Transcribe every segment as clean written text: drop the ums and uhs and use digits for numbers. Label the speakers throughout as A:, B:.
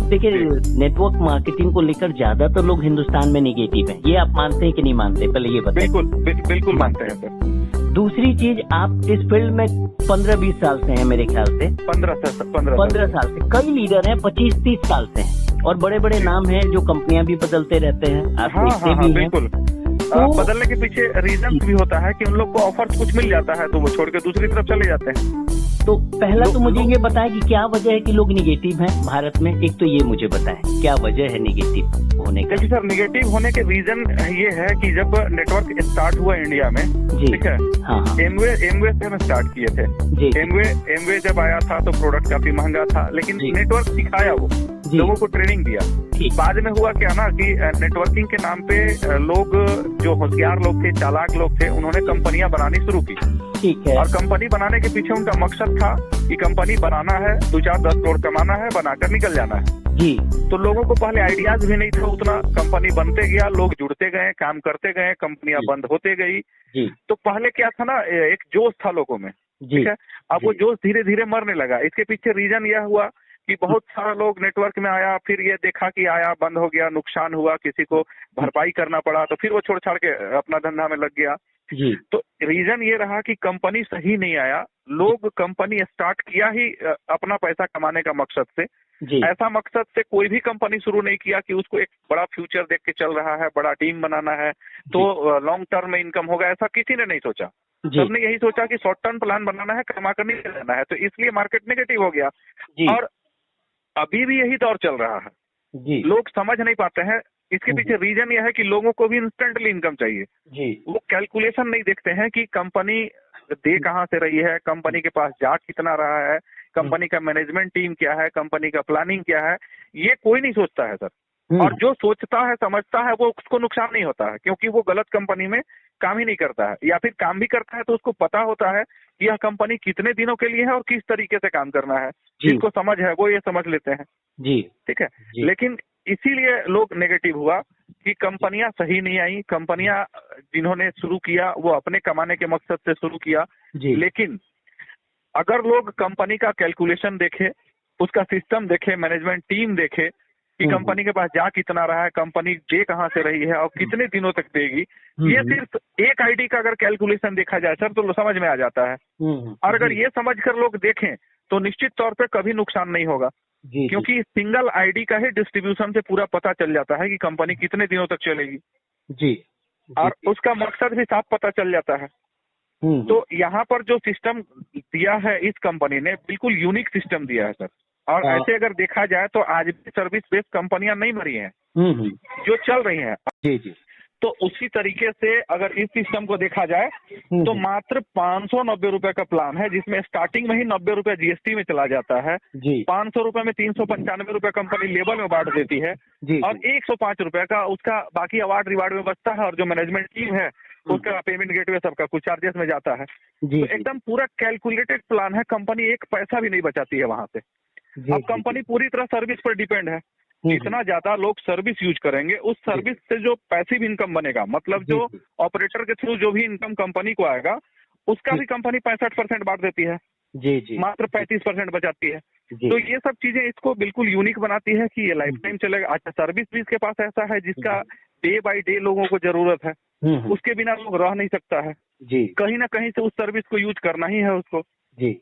A: देखिए,
B: जी।
A: Network marketing को लेकर ज्यादातर लोग हिंदुस्तान में निगेटिव हैं। ये आप मानते हैं कि नहीं मानते, पहले ये बताइए।
B: बिल्कुल मानते हैं सर।
A: दूसरी चीज, आप इस फील्ड में 15-20 साल से हैं मेरे ख्याल से। 15 साल से। कई लीडर हैं 25-30 साल से हैं, और बड़े बड़े नाम हैं जो कंपनियां भी बदलते रहते हैं, आप देखते भी हैं।
B: बिल्कुल। बदलने के पीछे रीजन भी होता है कि उन लोग को ऑफर कुछ मिल जाता है तो वो छोड़ के दूसरी तरफ चले जाते हैं।
A: तो पहला तो मुझे ये बताएं कि क्या वजह है कि लोग निगेटिव हैं भारत में। एक तो ये मुझे बताएं क्या वजह है निगेटिव होने की।
B: देखिए सर, निगेटिव होने के रीजन ये है कि जब नेटवर्क स्टार्ट हुआ इंडिया में, ठीक है,
A: हाँ,
B: एमवे से हम स्टार्ट किए थे
A: जी।
B: एमवे जब आया था तो प्रोडक्ट काफी महंगा था, लेकिन नेटवर्क सिखाया, वो लोगों को ट्रेनिंग दिया। बाद में हुआ क्या ना कि नेटवर्किंग के नाम पे लोग जो होशियार लोग थे, चालाक लोग थे, उन्होंने कंपनियां बनानी शुरू की।
A: ठीक है।
B: और कंपनी बनाने के पीछे उनका मकसद था कि कंपनी बनाना है, 2-4-10 करोड़ कमाना है, बनाकर निकल जाना है
A: जी।
B: तो लोगों को पहले आइडियाज भी नहीं था उतना। कंपनी बनते गया, लोग जुड़ते गए, काम करते गए, कंपनियां बंद होते गई जी। तो पहले क्या था ना, एक जोश था लोगों में, ठीक है। अब वो जोश धीरे धीरे मरने लगा। इसके पीछे रीजन यह हुआ कि बहुत सारा लोग नेटवर्क में आया, फिर ये देखा कि आया, बंद हो गया, नुकसान हुआ, किसी को भरपाई करना पड़ा, तो फिर वो छोड़ छाड़ के अपना धंधा में लग गया जी। तो रीजन ये रहा कि कंपनी सही नहीं आया। लोग कंपनी स्टार्ट किया ही अपना पैसा कमाने का मकसद से जी। ऐसा मकसद से कोई भी कंपनी शुरू नहीं किया कि उसको एक बड़ा फ्यूचर देख के चल रहा है, बड़ा टीम बनाना है तो लॉन्ग टर्म में इनकम होगा, ऐसा किसी ने नहीं सोचा। सबने यही सोचा कि शॉर्ट टर्म प्लान बनाना है, कमा कर नहीं रहना है, तो इसलिए मार्केट नेगेटिव हो गया जी। और अभी भी यही दौर चल रहा है जी। लोग समझ नहीं पाते हैं। इसके पीछे रीजन यह है कि लोगों को भी इंस्टेंटली इनकम चाहिए जी। वो कैलकुलेशन नहीं देखते हैं कि कंपनी दे कहाँ से रही है, कंपनी के पास जा कितना रहा है, कंपनी का मैनेजमेंट टीम क्या है, कंपनी का प्लानिंग क्या है, ये कोई नहीं सोचता है सर। और जो सोचता है, समझता है, वो उसको नुकसान नहीं होता है, क्योंकि वो गलत कंपनी में काम ही नहीं करता है, या फिर काम भी करता है तो उसको पता होता है कि यह कंपनी कितने दिनों के लिए है और किस तरीके से काम करना है। जिसको समझ है वो ये समझ लेते हैं जी। ठीक है जी। लेकिन इसीलिए लोग नेगेटिव हुआ कि कंपनियां सही नहीं आई। कंपनियां जिन्होंने शुरू किया वो अपने कमाने के मकसद से शुरू किया जी। लेकिन अगर लोग कंपनी का कैलकुलेशन देखे, उसका सिस्टम देखे, मैनेजमेंट टीम देखे कि कंपनी के पास जा कितना रहा है, कंपनी दे कहाँ से रही है और कितने दिनों तक देगी, ये सिर्फ एक आईडी का अगर कैलकुलेशन देखा जाए सर तो समझ में आ जाता है। और अगर ये समझ कर लोग देखें तो निश्चित तौर पे कभी नुकसान नहीं होगा जी। क्योंकि सिंगल आईडी का ही डिस्ट्रीब्यूशन से पूरा पता चल जाता है कि कंपनी कितने दिनों तक चलेगी जी। और उसका मकसद भी साफ पता चल जाता है। तो यहाँ पर जो सिस्टम दिया है इस कंपनी ने, बिल्कुल यूनिक सिस्टम दिया है सर। और ऐसे अगर देखा जाए तो आज भी सर्विस बेस्ड कंपनियां नहीं मरी हैं जो चल रही हैं जी जी। तो उसी तरीके से अगर इस सिस्टम को देखा जाए तो मात्र 590 रुपए का प्लान है, जिसमें स्टार्टिंग में ही 90 रुपए जीएसटी में चला जाता है जी। 500 रुपए में 395 रुपए कंपनी लेबर में बांट देती है जी। और 105 रुपए का उसका बाकी अवार्ड रिवार्ड में बचता है, और जो मैनेजमेंट टीम है उसका पेमेंट गेटवे सबका कुछ चार्जेस में जाता है जी। तो एकदम पूरा कैलकुलेटेड प्लान है। कंपनी एक पैसा भी नहीं बचाती है वहां से। अब कंपनी पूरी तरह सर्विस पर डिपेंड है। जितना ज्यादा लोग सर्विस यूज करेंगे उस सर्विस से जो पैसिव इनकम बनेगा, मतलब जो ऑपरेटर के थ्रू जो भी इनकम कंपनी को आएगा उसका भी कंपनी 65% बांट देती है जी जी। मात्र 35% बचाती है। तो ये सब चीजें इसको बिल्कुल यूनिक बनाती है कि ये लाइफ टाइम चलेगा। अच्छा, सर्विस भी इसके पास ऐसा है जिसका डे बाय डे लोगों को जरूरत है, उसके बिना लोग रह नहीं सकता है जी। कहीं ना कहीं से उस सर्विस को यूज करना ही है उसको जी।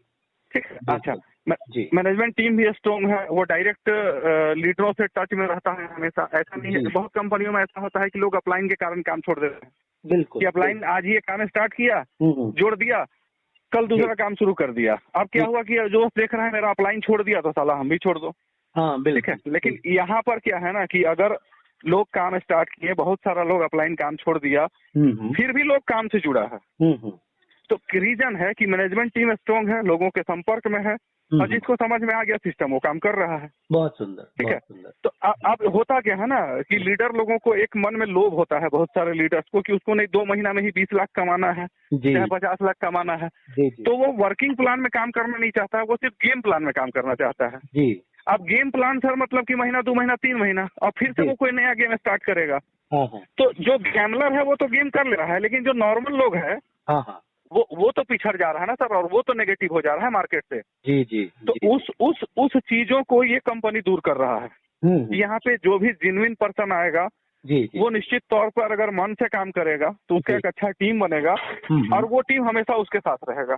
B: ठीक है। अच्छा, मैनेजमेंट टीम भी स्ट्रॉन्ग है, वो डायरेक्ट लीडरों से टच में रहता है हमेशा। ऐसा नहीं है, बहुत कंपनियों में ऐसा होता है कि लोग अपलाइन के कारण काम छोड़ देते हैं बिल्कुल कि अपलाइन आज ये काम स्टार्ट किया, जोड़ दिया, कल दूसरा काम शुरू कर दिया। अब क्या हुआ कि जो देख रहा है मेरा अपलाइन छोड़ दिया तो साला हम भी छोड़ दो। हाँ ठीक है। लेकिन यहाँ पर क्या है ना कि अगर लोग काम स्टार्ट किए, बहुत सारा लोग अपलाइन काम छोड़ दिया, फिर भी लोग काम से जुड़ा है तो रीजन है कि मैनेजमेंट टीम स्ट्रॉन्ग है, लोगों के संपर्क में है, और जिसको समझ में आ गया सिस्टम वो काम कर रहा है। बहुत सुंदर, ठीक है। तो अब होता क्या है ना कि लीडर लोगों को एक मन में लोभ होता है, बहुत सारे लीडर्स को, कि उसको नहीं 2 महीना में ही 20 लाख कमाना है, चाहे 50 लाख कमाना है जी। तो वो वर्किंग प्लान में काम करना नहीं चाहता है, वो सिर्फ गेम प्लान में काम करना चाहता है जी। अब गेम प्लान सर मतलब कि महीना 2 महीना 3 महीना और फिर से वो कोई नया गेम स्टार्ट करेगा। तो जो गैमलर है वो तो गेम कर ले रहा है, लेकिन जो नॉर्मल लोग है वो तो पिछड़ जा रहा है ना सर, और वो तो नेगेटिव हो जा रहा है मार्केट से जी जी। तो जी। उस चीजों को ये कंपनी दूर कर रहा है यहाँ पे जो भी जेन्युइन पर्सन आएगा
A: जी,
B: वो निश्चित तौर पर अगर मन से काम करेगा तो उसका एक अच्छा टीम बनेगा और वो टीम हमेशा उसके साथ रहेगा।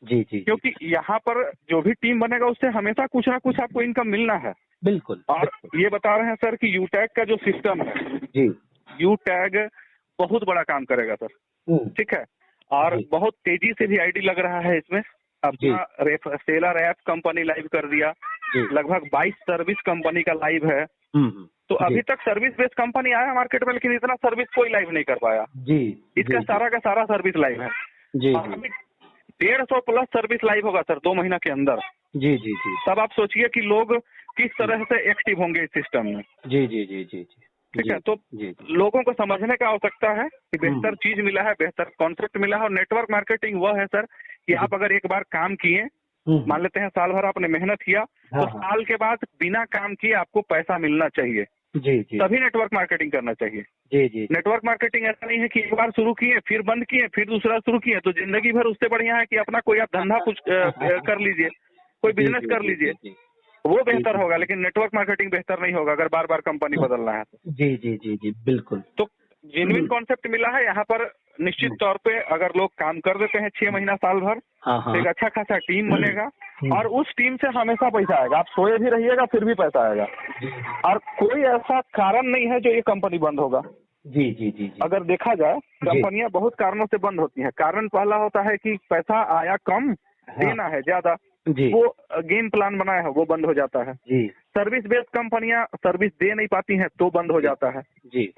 A: जी जी,
B: क्योंकि यहाँ पर जो भी टीम बनेगा उससे हमेशा कुछ ना कुछ आपको इनकम मिलना है।
A: बिल्कुल।
B: और ये बता रहे हैं सर कि यूटैग का जो सिस्टम है
A: जी,
B: यूटैग बहुत बड़ा काम करेगा सर। ठीक है, और बहुत तेजी से भी आईडी लग रहा है इसमें। अपना सेलर ऐप कंपनी लाइव कर दिया, लगभग 22 सर्विस कंपनी का लाइव है। तो अभी तक सर्विस बेस्ड कंपनी आया मार्केट में, लेकिन इतना सर्विस कोई लाइव नहीं कर पाया।
A: जी,
B: इसका सारा का सारा सर्विस लाइव है।
A: जी,
B: और अभी 150 प्लस सर्विस लाइव होगा सर 2 महीना के अंदर।
A: जी जी जी,
B: तब आप सोचिए कि लोग किस तरह से एक्टिव होंगे इस सिस्टम में।
A: जी जी जी जी,
B: ठीक है, तो लोगों को समझने का आवश्यकता है कि बेहतर चीज मिला है, बेहतर कॉन्सेप्ट मिला है। और नेटवर्क मार्केटिंग वह है सर कि आप अगर एक बार काम किए, मान लेते हैं साल भर आपने मेहनत किया, तो साल के बाद बिना काम किए आपको पैसा मिलना चाहिए।
A: जी जी,
B: तभी नेटवर्क मार्केटिंग करना चाहिए।
A: जी जी,
B: नेटवर्क मार्केटिंग ऐसा नहीं है कि एक बार शुरू किए फिर बंद किए फिर दूसरा शुरू किए, तो जिंदगी भर उससे बढ़िया है कि अपना कोई आप धंधा कुछ कर लीजिए, कोई बिजनेस कर लीजिए, वो बेहतर होगा। लेकिन नेटवर्क मार्केटिंग बेहतर नहीं होगा अगर बार बार कंपनी बदलना है तो।
A: जी जी जी जी, बिल्कुल।
B: तो जेन्युइन कॉन्सेप्ट मिला है यहाँ पर। निश्चित तौर पे अगर लोग काम कर देते हैं 6 महीना साल भर, तो एक अच्छा खासा टीम बनेगा और उस टीम से हमेशा पैसा आएगा। आप सोए भी रहिएगा फिर भी पैसा आएगा, और कोई ऐसा कारण नहीं है जो ये कंपनी बंद होगा।
A: जी जी जी,
B: अगर देखा जाए कंपनियां बहुत कारणों से बंद होती हैं। कारण पहला होता है कि पैसा आया कम, देना है ज्यादा, वो गेम प्लान बनाया है वो बंद हो जाता है। सर्विस बेस्ड कंपनियां सर्विस दे नहीं पाती हैं तो बंद हो जाता है।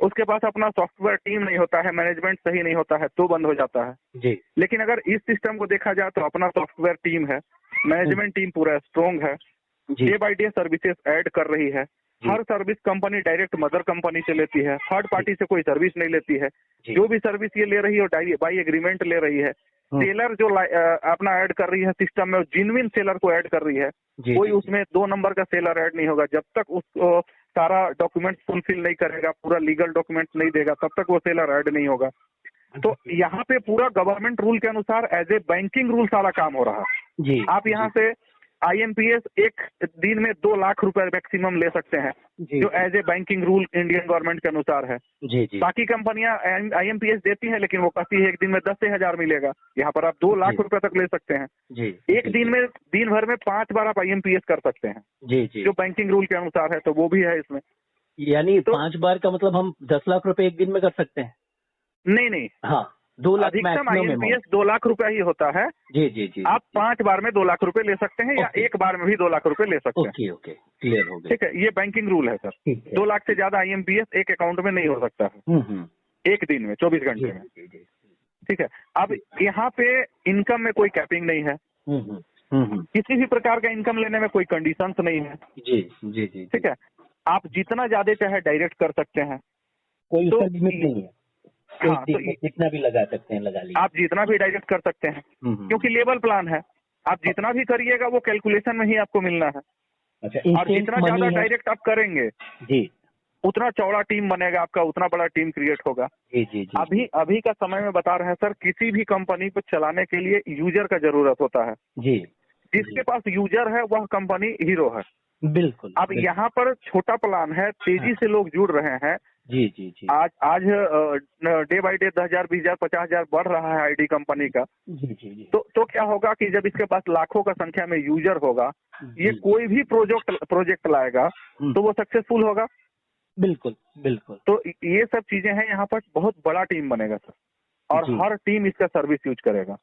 B: उसके पास अपना सॉफ्टवेयर टीम नहीं होता है, मैनेजमेंट सही नहीं होता है तो बंद हो जाता है। लेकिन अगर इस सिस्टम को देखा जाए तो अपना सॉफ्टवेयर टीम है, मैनेजमेंट टीम पूरा स्ट्रॉन्ग है, day by day services add कर रही है। हर service company direct mother company से लेती है, थर्ड पार्टी से कोई सर्विस नहीं लेती है। जो भी सर्विस ये ले रही है बाई एग्रीमेंट ले रही है। सेलर जो अपना ऐड कर रही है सिस्टम में, जेन्युइन सेलर को ऐड कर रही है। कोई उसमें 2 नंबर का सेलर ऐड नहीं होगा। जब तक उसको सारा डॉक्यूमेंट फुलफिल नहीं करेगा, पूरा लीगल डॉक्यूमेंट नहीं देगा, तब तक वो सेलर ऐड नहीं होगा। तो यहाँ पे पूरा गवर्नमेंट रूल के अनुसार एज ए बैंकिंग रूल सारा काम हो रहा है। आप यहाँ से IMPS एक दिन में 2 लाख रुपए मैक्सिमम ले सकते हैं, जो as a banking rule Indian government के अनुसार है। बाकी कंपनियां IMPS देती हैं, लेकिन वो कहती है एक दिन में 10 से 1000 मिलेगा। यहाँ पर आप 2 लाख रुपए तक ले सकते हैं। एक दिन भर में 5 बार आप IMPS कर सकते हैं, जो बैंकिंग रूल के अनुसार है। तो वो भी है इसमें।
A: यानी 5 बार का मतलब हम 10 लाख रुपए एक दिन में कर सकते हैं?
B: नहीं,
A: हाँ, 2 लाख
B: अधिकतम IMPS 2 लाख रुपए ही होता है।
A: जी।
B: आप 5 बार में 2 लाख रुपए ले सकते हैं, या एक बार में भी 2 लाख रुपए ले सकते हैं।
A: ओके, क्लियर हो गया।
B: ठीक है, ये बैंकिंग रूल है सर। 2 लाख से ज्यादा IMPS एक अकाउंट में नहीं हो सकता है एक दिन में, 24 घंटे में। ठीक है, अब यहाँ पे इनकम में कोई कैपिंग नहीं है। किसी भी प्रकार का इनकम लेने में कोई कंडीशंस नहीं है।
A: जी।
B: ठीक है, आप जितना ज्यादा चाहे डायरेक्ट कर सकते हैं,
A: कोई उसका लिमिट नहीं है। हाँ, तो जितना भी लगा सकते हैं लगा लीजिए।
B: आप जितना भी डायरेक्ट कर सकते हैं, क्योंकि लेवल प्लान है। आप जितना भी करिएगा वो कैलकुलेशन में ही आपको मिलना है।
A: अच्छा,
B: और जितना ज्यादा डायरेक्ट आप करेंगे उतना चौड़ा टीम बनेगा आपका, उतना बड़ा टीम क्रिएट होगा।
A: जी।
B: अभी का समय में बता रहे हैं सर, किसी भी कंपनी को चलाने के लिए यूजर का जरूरत होता है। जिसके पास यूजर है वह कंपनी हीरो है।
A: बिल्कुल।
B: अब यहाँ पर छोटा प्लान है, तेजी से लोग जुड़ रहे हैं।
A: जी।
B: आज डे बाय डे 10,000, 20,000, 50,000 बढ़ रहा है आईडी कंपनी का।
A: जी।
B: तो क्या होगा कि जब इसके पास लाखों का संख्या में यूजर होगा, ये कोई भी प्रोजेक्ट लाएगा तो वो सक्सेसफुल होगा।
A: बिल्कुल।
B: तो ये सब चीजें हैं। यहाँ पर बहुत बड़ा टीम बनेगा सर, और हर टीम इसका सर्विस यूज करेगा।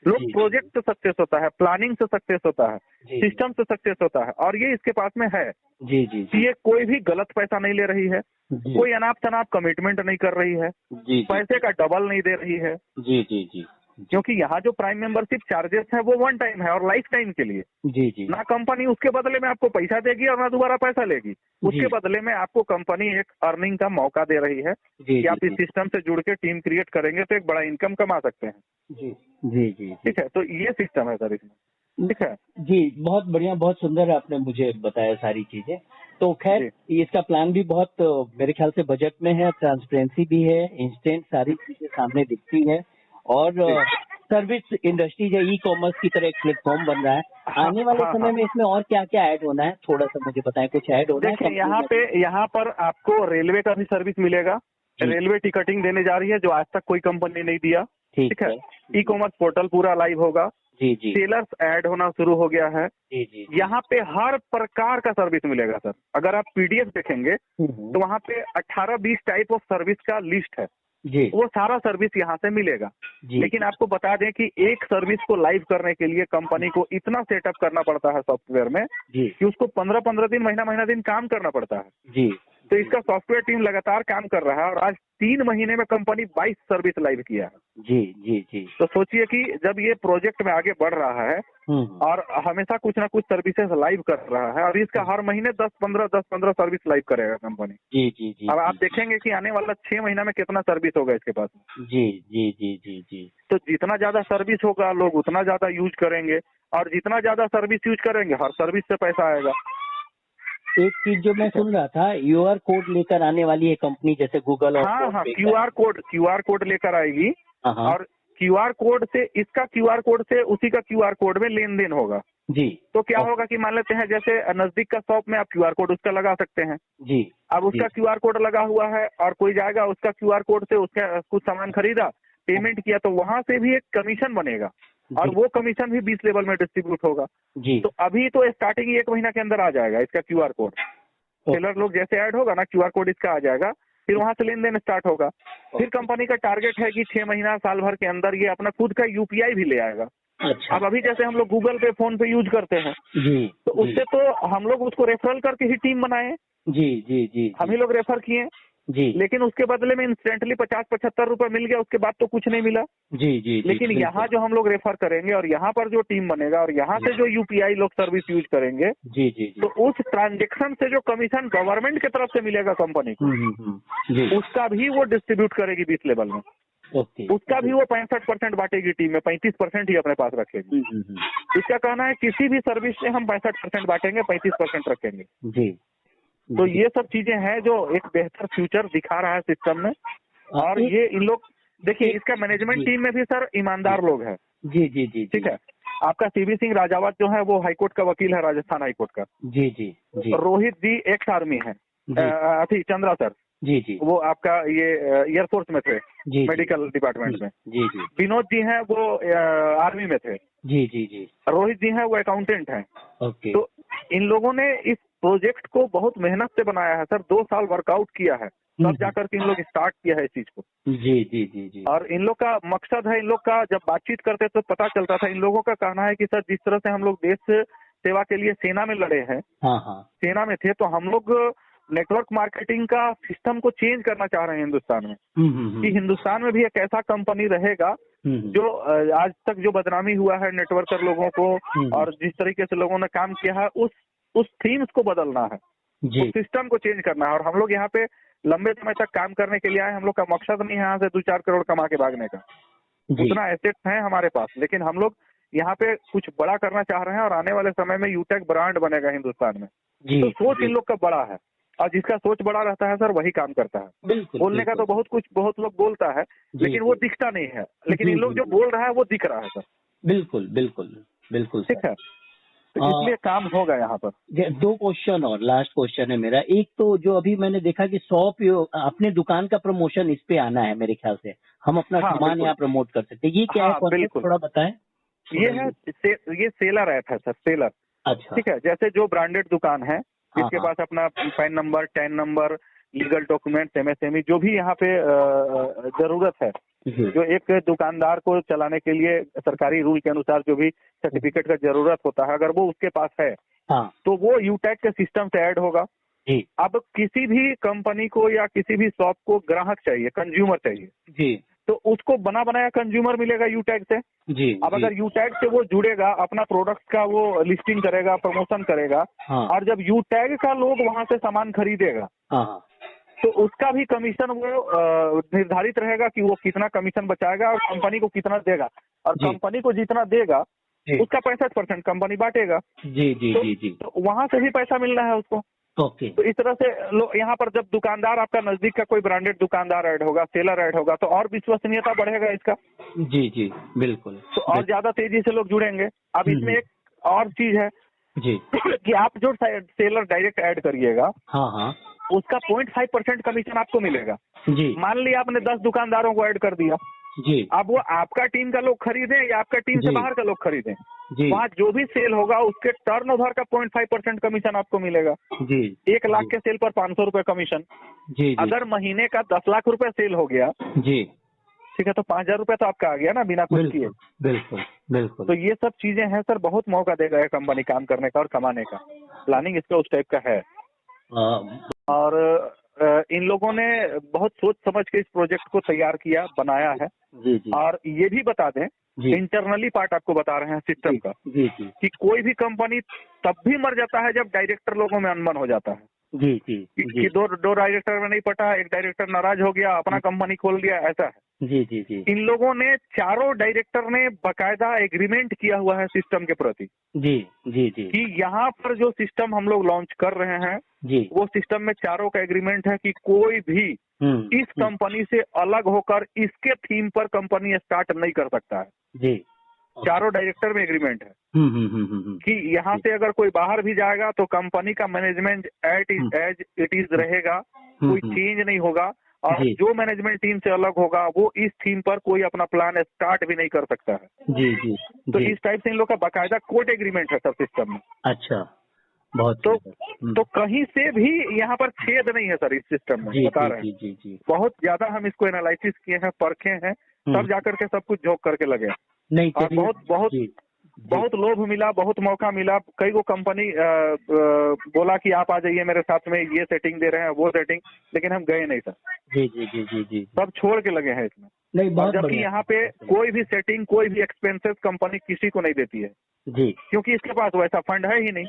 B: लोग प्रोजेक्ट से सक्सेस होता है, प्लानिंग से सक्सेस होता है, सिस्टम से सक्सेस होता है, और ये इसके पास में है।
A: जी।
B: ये कोई भी गलत पैसा नहीं ले रही है, कोई अनाप शनाप कमिटमेंट नहीं कर रही है, पैसे का डबल नहीं दे रही है।
A: जी।
B: क्योंकि यहाँ जो प्राइम मेंबरशिप चार्जेस है वो 1 टाइम है और लाइफ टाइम के लिए।
A: जी।
B: ना कंपनी उसके बदले में आपको पैसा देगी और ना दोबारा पैसा लेगी। उसके बदले में आपको कंपनी एक अर्निंग का मौका दे रही है कि आप इस सिस्टम से जुड़ के टीम क्रिएट करेंगे तो एक बड़ा इनकम कमा सकते हैं।
A: जी।
B: ठीक है, तो ये सिस्टम है सर इसमें। ठीक है
A: जी, बहुत बढ़िया, बहुत सुंदर आपने मुझे बताया सारी चीजें। तो खैर इसका प्लान भी बहुत मेरे ख्याल से बजट में है, ट्रांसपेरेंसी भी है, इंस्टेंट सारी चीजें सामने दिखती है, और सर्विस इंडस्ट्री या ई कॉमर्स की तरह एक प्लेटफॉर्म बन रहा है। आने वाले समय में इसमें और क्या क्या ऐड होना है, थोड़ा सा मुझे बताएं, कुछ ऐड होना है?
B: देखिए यहाँ पर आपको रेलवे का भी सर्विस मिलेगा। रेलवे टिकटिंग देने जा रही है जो आज तक कोई कंपनी नहीं दिया। ठीक है। ई कॉमर्स पोर्टल पूरा लाइव होगा।
A: जी जी।
B: सेलर्स ऐड होना शुरू हो गया है।
A: जी जी।
B: यहाँ पे हर प्रकार का सर्विस मिलेगा सर। अगर आप पीडीएफ देखेंगे तो वहाँ पे 18-20 टाइप ऑफ सर्विस का लिस्ट है
A: जी।
B: वो सारा सर्विस यहाँ से मिलेगा। लेकिन आपको बता दें कि एक सर्विस को लाइव करने के लिए कंपनी को इतना सेटअप करना पड़ता है सॉफ्टवेयर में कि उसको 15-15 दिन, महीना दिन काम करना पड़ता है जी। तो इसका सॉफ्टवेयर टीम लगातार काम कर रहा है और आज 3 महीने में कंपनी 22 सर्विस लाइव किया है।
A: जी जी जी।
B: तो सोचिए कि जब ये प्रोजेक्ट में आगे बढ़ रहा है और हमेशा कुछ ना कुछ सर्विसेज लाइव कर रहा है और इसका हर महीने 10-15 सर्विस लाइव करेगा कंपनी।
A: जी जी जी।
B: अब आप देखेंगे कि आने वाला 6 महीना में कितना सर्विस होगा इसके पास।
A: जी जी जी जी जी।
B: तो जितना ज्यादा सर्विस होगा लोग उतना ज्यादा यूज करेंगे और जितना ज्यादा सर्विस यूज करेंगे हर सर्विस से पैसा आएगा।
A: एक चीज जो मैं सुन रहा था, QR कोड लेकर आने वाली है कंपनी, जैसे गूगल और
B: हाँ, QR कोड लेकर आएगी और QR कोड से इसका QR कोड से उसी का QR कोड में लेन देन होगा जी। तो क्या होगा कि मान लेते हैं जैसे नजदीक का शॉप में आप QR कोड उसका लगा सकते हैं जी। अब उसका QR कोड लगा हुआ है और कोई जाएगा उसका QR कोड से उसका कुछ सामान खरीदा, पेमेंट किया, तो वहां से भी एक कमीशन बनेगा और वो कमीशन भी 20 लेवल में डिस्ट्रीब्यूट होगा जी। तो अभी तो स्टार्टिंग 1 महीना के अंदर आ जाएगा इसका QR कोड। सेलर लोग जैसे ऐड होगा ना QR कोड इसका आ जाएगा, फिर वहां से लेन देन स्टार्ट होगा। फिर कंपनी का टारगेट है कि 6 महीना साल भर के अंदर ये अपना खुद का UPI भी ले आएगा। अच्छा। अब अभी जैसे हम लोग गूगल पे, फोन पे यूज करते हैं जी, तो उससे तो हम लोग उसको रेफरल करके ही टीम बनाए जी जी जी। हम ही लोग रेफर किए जी। लेकिन उसके बदले में इंस्टेंटली 50-75 रुपए मिल गया, उसके बाद तो कुछ नहीं मिला जी जी। लेकिन यहाँ जो हम लोग रेफर करेंगे और यहाँ पर जो टीम बनेगा और यहाँ से जो UPI लोग सर्विस यूज करेंगे जी जी, तो उस ट्रांजेक्शन से जो कमीशन गवर्नमेंट की तरफ से मिलेगा कंपनी को, उसका भी वो डिस्ट्रीब्यूट करेगी 20 लेवल में। उसका भी वो 65% बांटेगी टीम में, 35% ही अपने पास रखेगी। इसका कहना है किसी भी सर्विस से हम 65% बांटेंगे, 35% रखेंगे जी। तो ये सब चीजें हैं जो एक बेहतर फ्यूचर दिखा रहा है सिस्टम में। और ये इन लोग देखिए इसका मैनेजमेंट टीम में भी सर ईमानदार लोग हैं जी जी जी। ठीक है। आपका CB सिंह राजावत जो है वो हाईकोर्ट का वकील है, राजस्थान हाईकोर्ट का जी जी जी। रोहित जी एक्स आर्मी है, अभी चंद्रा सर जी जी, वो आपका ये एयरफोर्स में थे जी, मेडिकल डिपार्टमेंट में जी जी। विनोद जी हैं वो आर्मी में थे जी जी जी। रोहित जी हैं वो अकाउंटेंट हैं। ओके। तो इन लोगों ने इस प्रोजेक्ट को बहुत मेहनत से बनाया है सर, 2 साल वर्कआउट किया है तब जाकर के इन लोग स्टार्ट किया है इस चीज को जी जी जी जी। और इन लोग का मकसद है, इन लोग का जब बातचीत करते तो पता चलता था, इन लोगों का कहना है कि सर जिस तरह से हम लोग देश सेवा के लिए सेना में लड़े हैं, सेना में थे, तो हम लोग नेटवर्क मार्केटिंग का सिस्टम को चेंज करना चाह रहे हैं हिंदुस्तान में कि हिंदुस्तान में भी एक ऐसा कंपनी रहेगा जो आज तक जो बदनामी हुआ है नेटवर्कर लोगों को और जिस तरीके से लोगों ने काम किया है उस थीम्स को बदलना है, उस सिस्टम को चेंज करना है। और हम लोग यहाँ पे लंबे समय तक काम करने के लिए आए, हम लोग का मकसद नहीं है यहाँ से 2-4 करोड़ कमा के भागने का, उतना एसेट्स है हमारे पास, लेकिन हम लोग यहाँ पे कुछ बड़ा करना चाह रहे हैं और आने वाले समय में यूटेक ब्रांड बनेगा हिंदुस्तान में। तो सोच इन लोग का बड़ा है और जिसका सोच बड़ा रहता है सर वही काम करता है। बोलने का तो बहुत लोग बोलता है लेकिन वो दिखता नहीं है, लेकिन इन लोग जो बोल रहा है वो दिख रहा है सर। बिल्कुल बिल्कुल बिल्कुल ठीक है। तो इसलिए काम होगा यहाँ पर।
A: 2 क्वेश्चन और लास्ट क्वेश्चन है मेरा। एक तो जो अभी मैंने देखा कि 100 अपने दुकान का प्रमोशन इस पे आना है मेरे ख्याल से, हम अपना सामान यहाँ प्रमोट कर सकते हैं, ये क्या है कॉन्सेप्ट थोड़ा बताएं।
B: ये है ये सेलर ऐप है सर, सेलर। अच्छा ठीक है। जैसे जो ब्रांडेड दुकान है जिसके पास अपना pan number, tan number, legal document, MSME जो भी यहाँ पे जरूरत है, जो एक दुकानदार को चलाने के लिए सरकारी रूल के अनुसार जो भी सर्टिफिकेट का जरूरत होता है, अगर वो उसके पास है तो वो यूटेक के सिस्टम से ऐड होगा। अब किसी भी कंपनी को या किसी भी शॉप को ग्राहक चाहिए, कंज्यूमर चाहिए जी, तो उसको बना बनाया कंज्यूमर मिलेगा यूटैग से जी। अब अगर यूटैग से वो जुड़ेगा, अपना प्रोडक्ट का वो लिस्टिंग करेगा, प्रमोशन करेगा और जब यूटैग का लोग वहां से सामान खरीदेगा तो उसका भी कमीशन वो निर्धारित रहेगा कि वो कितना कमीशन बचाएगा और कंपनी को कितना देगा, और कंपनी को जितना देगा उसका 65% कंपनी बांटेगा जी जी जी जी। तो वहां से भी पैसा मिलना है उसको। ओके। तो इस तरह से यहाँ पर जब दुकानदार आपका नजदीक का कोई ब्रांडेड दुकानदार ऐड होगा, सेलर ऐड होगा, तो और विश्वसनीयता बढ़ेगा इसका जी जी बिल्कुल। तो और ज्यादा तेजी से लोग जुड़ेंगे। अब इसमें एक और चीज है
A: जी
B: कि आप जो सेलर डायरेक्ट ऐड करिएगा,
A: हाँ हाँ,
B: उसका 0.5% कमीशन आपको मिलेगा।
A: जी
B: मान लिया आपने 10 दुकानदारों को ऐड कर दिया,
A: जी,
B: अब वो आपका टीम का लोग खरीदें या आपका टीम से
A: जी।
B: बाहर का लोग खरीदें,
A: जी
B: वहाँ जो भी सेल होगा उसके टर्नओवर का 0.5% कमीशन आपको मिलेगा।
A: जी
B: 1 लाख के सेल पर 500 रुपए कमीशन।
A: जी जी
B: अगर महीने का 10 लाख रुपए सेल हो गया,
A: जी,
B: ठीक है, तो 5,000 रुपए तो आपका आ गया ना बिना कुछ किए।
A: बिल्कुल बिल्कुल बिल्कुल।
B: तो ये सब चीजें हैं सर, बहुत मौका देगा ये कंपनी काम करने का और कमाने का। प्लानिंग इसका उस टाइप का है। और इन लोगों ने बहुत सोच समझ के इस प्रोजेक्ट को तैयार किया, बनाया है।
A: जी जी,
B: और ये भी बता दें,
A: जी
B: इंटरनली पार्ट आपको बता रहे हैं सिस्टम का,
A: जी जी
B: कि कोई भी कंपनी तब भी मर जाता है जब डायरेक्टर लोगों में अनबन हो जाता है।
A: जी जी जी
B: कि दो डायरेक्टर में नहीं पटा, एक डायरेक्टर नाराज हो गया, अपना कंपनी खोल लिया, ऐसा है।
A: जी जी जी
B: इन लोगों ने चारों डायरेक्टर ने बकायदा एग्रीमेंट किया हुआ है सिस्टम के प्रति,
A: जी जी जी
B: कि यहाँ पर जो सिस्टम हम लोग लॉन्च कर रहे हैं
A: जी,
B: वो सिस्टम में चारों का एग्रीमेंट है कि कोई भी इस कंपनी से अलग होकर इसके थीम पर कंपनी स्टार्ट नहीं कर सकता है।
A: जी,
B: चारों डायरेक्टर में एग्रीमेंट है कि यहाँ से अगर कोई बाहर भी जाएगा तो कंपनी का मैनेजमेंट एज इट इज रहेगा, कोई चेंज नहीं होगा। और जो मैनेजमेंट टीम से अलग होगा वो इस थीम पर कोई अपना प्लान स्टार्ट भी नहीं कर सकता है।
A: जी जी,
B: तो इस टाइप से इन लोग का बाकायदा कोर्ट एग्रीमेंट है सब सिस्टम में।
A: अच्छा, बहुत
B: तो कहीं से भी यहाँ पर छेद नहीं है सर इस सिस्टम में, बता रहे हैं।
A: जी जी,
B: बहुत ज्यादा हम इसको एनालिसिस किए हैं, परखे हैं, तब जाकर के सब कुछ झोंक करके लगे।
A: नहीं,
B: और बहुत लोभ मिला, बहुत मौका मिला। कई को कंपनी बोला कि आप आ जाइए मेरे साथ में, ये सेटिंग दे रहे हैं, वो सेटिंग, लेकिन हम गए नहीं सर।
A: जी जी जी जी जी,
B: सब छोड़ के लगे हैं इसमें।
A: नहीं, बहुत
B: जबकि यहाँ पे कोई भी सेटिंग, कोई भी एक्सपेंसेस कंपनी किसी को नहीं देती है
A: जी,
B: क्योंकि इसके पास वैसा फंड है ही नहीं।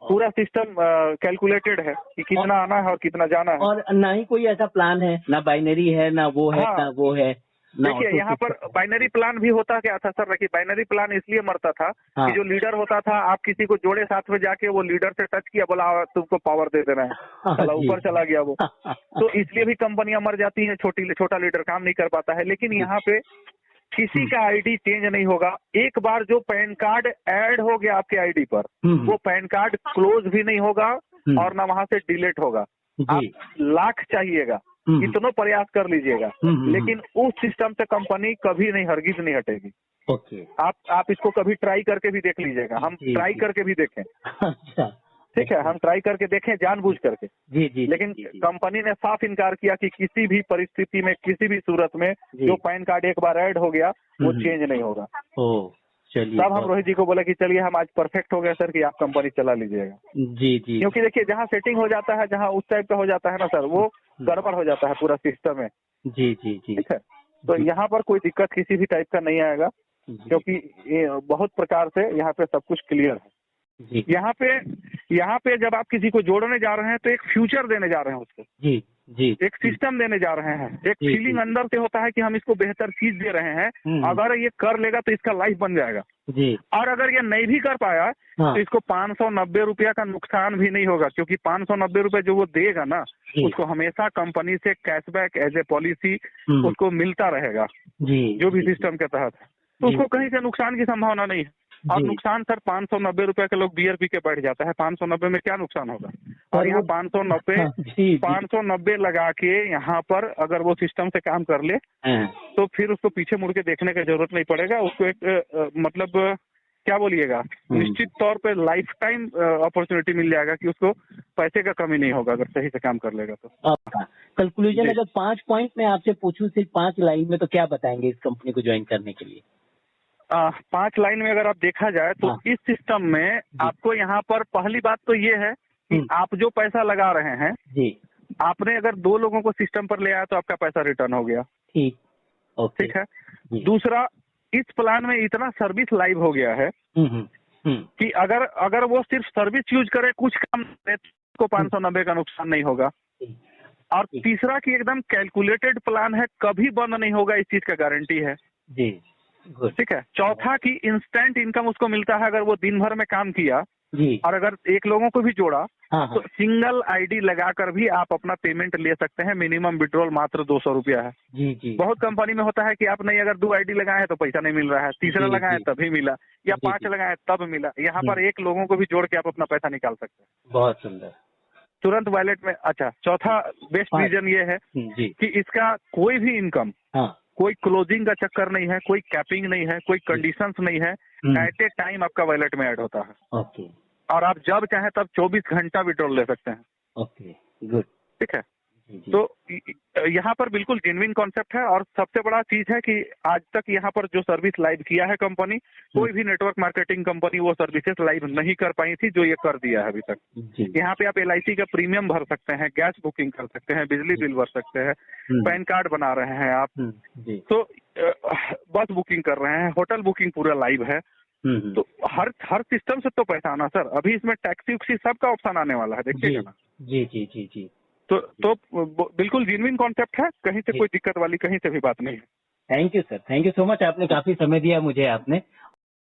B: पूरा सिस्टम कैलकुलेटेड है कि कितना आना है और कितना जाना है।
A: और ना ही कोई ऐसा प्लान है, ना बाइनरी है, ना वो है, ना वो है।
B: देखिए यहाँ पर बाइनरी प्लान भी होता क्या था सर, देखिए बाइनरी प्लान इसलिए मरता था कि जो लीडर होता था, आप किसी को जोड़े साथ में जाके वो लीडर से टच किया, बोला तुमको पावर दे देना है, चला ऊपर चला गया वो। तो इसलिए भी कंपनियां मर जाती हैं, छोटा लीडर काम नहीं कर पाता है। लेकिन यहाँ पे किसी का आईडी चेंज नहीं होगा। एक बार जो पैन कार्ड ऐड हो गया आपके आईडी पर, वो पैन कार्ड क्लोज भी नहीं होगा और ना वहां से डिलीट होगा। आप लाख चाहिएगा, कितनों प्रयास कर लीजिएगा, लेकिन उस सिस्टम से कंपनी कभी नहीं, हरगिज नहीं हटेगी।
A: ओके,
B: आप इसको कभी ट्राई करके भी देख लीजिएगा, हम ट्राई करके भी देखें।
A: अच्छा,
B: ठीक है, हम ट्राई करके देखें जानबूझ करके।
A: जी जी,
B: लेकिन कंपनी ने साफ इनकार किया कि किसी भी परिस्थिति में, किसी भी सूरत में जो पैन कार्ड एक बार ऐड हो गया वो चेंज नहीं होगा।
A: चलिए,
B: तब हम रोहित जी को बोले कि चलिए हम आज परफेक्ट हो गए सर कि आप कंपनी चला लीजिएगा।
A: जी जी,
B: क्योंकि देखिए जहाँ सेटिंग हो जाता है, जहाँ उस टाइप का हो जाता है ना सर, वो गड़बड़ हो जाता है पूरा सिस्टम में।
A: जी जी जी,
B: ठीक है, तो यहाँ पर कोई दिक्कत किसी भी टाइप का नहीं आएगा, क्योंकि ये बहुत प्रकार से यहाँ पे सब कुछ क्लियर है। यहाँ पे जब आप किसी को जोड़ने जा रहे हैं तो एक फ्यूचर देने जा रहे हैं उसको। जी जी, एक सिस्टम देने जा रहे हैं, एक फीलिंग अंदर से होता है कि हम इसको बेहतर चीज दे रहे हैं, अगर ये कर लेगा तो इसका लाइफ बन जाएगा जी। और अगर ये नहीं भी कर पाया तो इसको 590 रुपया का नुकसान भी नहीं होगा, क्योंकि 590 रुपए जो वो देगा ना, उसको हमेशा कंपनी से कैशबैक एज ए पॉलिसी उसको मिलता रहेगा जी, जो भी सिस्टम के तहत है। तो उसको कहीं से नुकसान की संभावना नहीं है। और नुकसान सर 590 रुपए के लोग बियर पी के बैठ जाता है, 590 में क्या नुकसान होगा। और यहाँ 590 लगा के यहाँ पर अगर वो सिस्टम से काम कर ले तो फिर उसको पीछे मुड़ के देखने की जरूरत नहीं पड़ेगा। उसको एक मतलब क्या बोलिएगा, निश्चित तौर पे लाइफ टाइम अपॉर्चुनिटी मिल जाएगा कि उसको पैसे का कमी नहीं होगा अगर सही से काम कर लेगा तो।
A: कंक्लूजन अगर 5 पॉइंट में आपसे पूछूं सिर्फ 5 लाइन में, तो क्या बताएंगे इस कंपनी को ज्वाइन करने के लिए?
B: 5 लाइन में अगर आप देखा जाए तो इस सिस्टम में आपको यहाँ पर पहली बात तो ये है कि आप जो पैसा लगा रहे हैं जी, आपने अगर 2 लोगों को सिस्टम पर ले आया तो आपका पैसा रिटर्न हो गया। ठीक है। दूसरा, इस प्लान में इतना सर्विस लाइव हो गया है कि अगर वो सिर्फ सर्विस यूज करे, कुछ काम करे, तो 590 का नुकसान नहीं होगा। और तीसरा कि एकदम कैलकुलेटेड प्लान है, कभी बंद नहीं होगा, इस चीज का गारंटी है जी। ठीक है। चौथा कि इंस्टेंट इनकम उसको मिलता है, अगर वो दिन भर में काम किया
A: जी।
B: और अगर एक लोगों को भी जोड़ा
A: हाँ,
B: तो सिंगल आईडी लगाकर भी आप अपना पेमेंट ले सकते हैं। मिनिमम विड्रॉल मात्र 200 रुपया है।
A: जी जी।
B: बहुत कंपनी में होता है कि आप नहीं, अगर 2 आईडी लगाए हैं तो पैसा नहीं मिल रहा है, तीसरा लगाए तभी मिला, या 5 लगाए तब मिला। यहाँ पर एक लोगों को भी जोड़ के आप अपना पैसा निकाल सकते हैं।
A: बहुत सुंदर।
B: तुरंत वॉलेट में। अच्छा, चौथा बेस्ट रीजन ये है कि इसका कोई भी इनकम, कोई क्लोजिंग का चक्कर नहीं है, कोई कैपिंग नहीं है, कोई कंडीशंस नहीं है। एट ए टाइम आपका वॉलेट में ऐड होता है।
A: ओके।
B: और आप जब चाहें तब 24 घंटा विड्रॉल ले सकते हैं।
A: Okay, good.
B: ठीक है। तो यहाँ पर बिल्कुल जेन्युइन कॉन्सेप्ट है। और सबसे बड़ा चीज है कि आज तक यहाँ पर जो सर्विस लाइव किया है कंपनी, कोई भी नेटवर्क मार्केटिंग कंपनी वो सर्विसेज लाइव नहीं कर पाई थी जो ये कर दिया है अभी तक। यहाँ पे आप LIC का प्रीमियम भर सकते हैं, गैस बुकिंग कर सकते हैं, बिजली बिल भर सकते हैं, पैन कार्ड बना रहे हैं आप, तो बस बुकिंग कर रहे हैं, होटल बुकिंग पूरा लाइव है। तो हर सिस्टम से तो पैसा आना सर। अभी इसमें टैक्सी उक्सी सबका ऑप्शन आने वाला है, देखिएगा ना।
A: जी जी जी जी।
B: तो बिल्कुल जेन्युइन कॉन्सेप्ट है, कहीं से कोई दिक्कत वाली कहीं से भी बात नहीं है।
A: Thank you sir, thank you so much. आपने काफी समय दिया मुझे आपने,